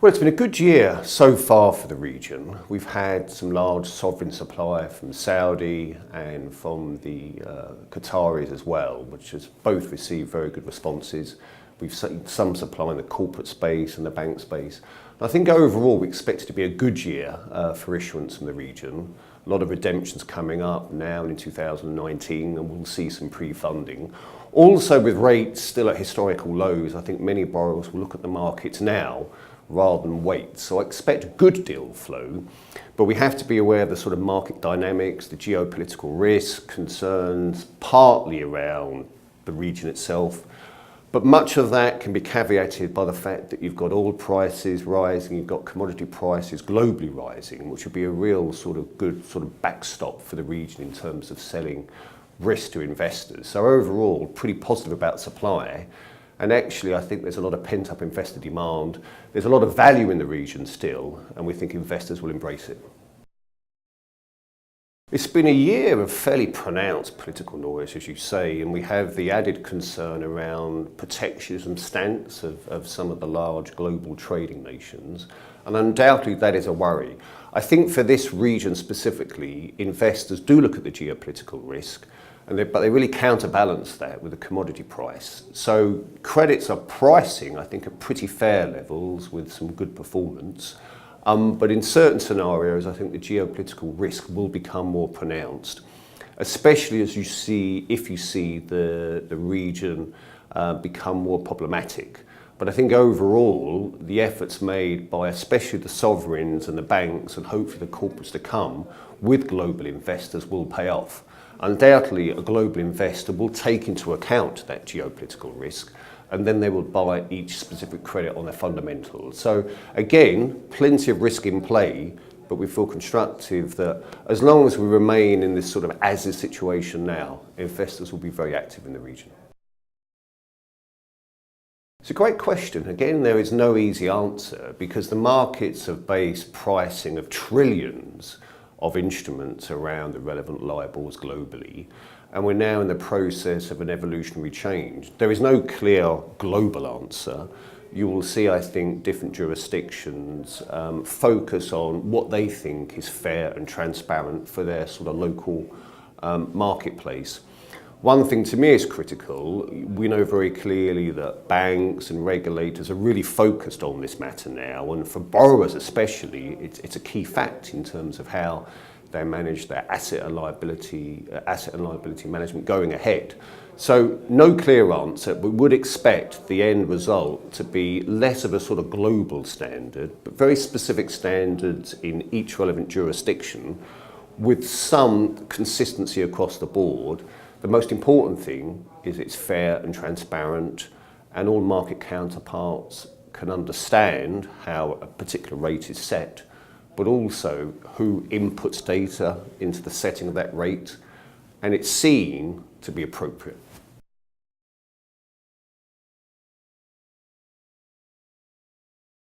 Well, it's been a good year so far for the region. We've had some large sovereign supply from Saudi and from the Qataris as well, which has both received very good responses. We've seen some supply in the corporate space and the bank space. And I think overall we expect it to be a good year for issuance in the region. A lot of redemptions coming up now in 2019, and we'll see some pre-funding. Also, with rates still at historical lows, I think many borrowers will look at the markets now rather than wait. So I expect good deal flow, but we have to be aware of the sort of market dynamics, the geopolitical risk, concerns, partly around the region itself. But much of that can be caveated by the fact that you've got oil prices rising, you've got commodity prices globally rising, which would be a real sort of good sort of backstop for the region in terms of selling risk to investors. So overall, pretty positive about supply. And actually, I think there's a lot of pent-up investor demand. There's a lot of value in the region still, and we think investors will embrace it. It's been a year of fairly pronounced political noise, as you say, and we have the added concern around protectionism stance of some of the large global trading nations. And undoubtedly, that is a worry. I think for this region specifically, investors do look at the geopolitical risk, but they really counterbalance that with the commodity price. So credits are pricing, I think, at pretty fair levels with some good performance. But in certain scenarios, I think the geopolitical risk will become more pronounced, especially as you see, if you see the region become more problematic. But I think overall, the efforts made by especially the sovereigns and the banks and hopefully the corporates to come with global investors will pay off. Undoubtedly, a global investor will take into account that geopolitical risk, and then they will buy each specific credit on their fundamentals. So again, plenty of risk in play, but we feel constructive that as long as we remain in this sort of as-is situation now, investors will be very active in the region. It's a great question. Again, there is no easy answer because the markets have based pricing of trillions of instruments around the relevant LIBORs globally, and we're now in the process of an evolutionary change. There is no clear global answer. You will see, I think, different jurisdictions focus on what they think is fair and transparent for their sort of local marketplace. One thing to me is critical. We know very clearly that banks and regulators are really focused on this matter now, and for borrowers especially, it's a key fact in terms of how they manage their asset and liability management going ahead. So no clear answer. We would expect the end result to be less of a sort of global standard, but very specific standards in each relevant jurisdiction with some consistency across the board. The most important thing is it's fair and transparent, and all market counterparts can understand how a particular rate is set, but also who inputs data into the setting of that rate, and it's seen to be appropriate.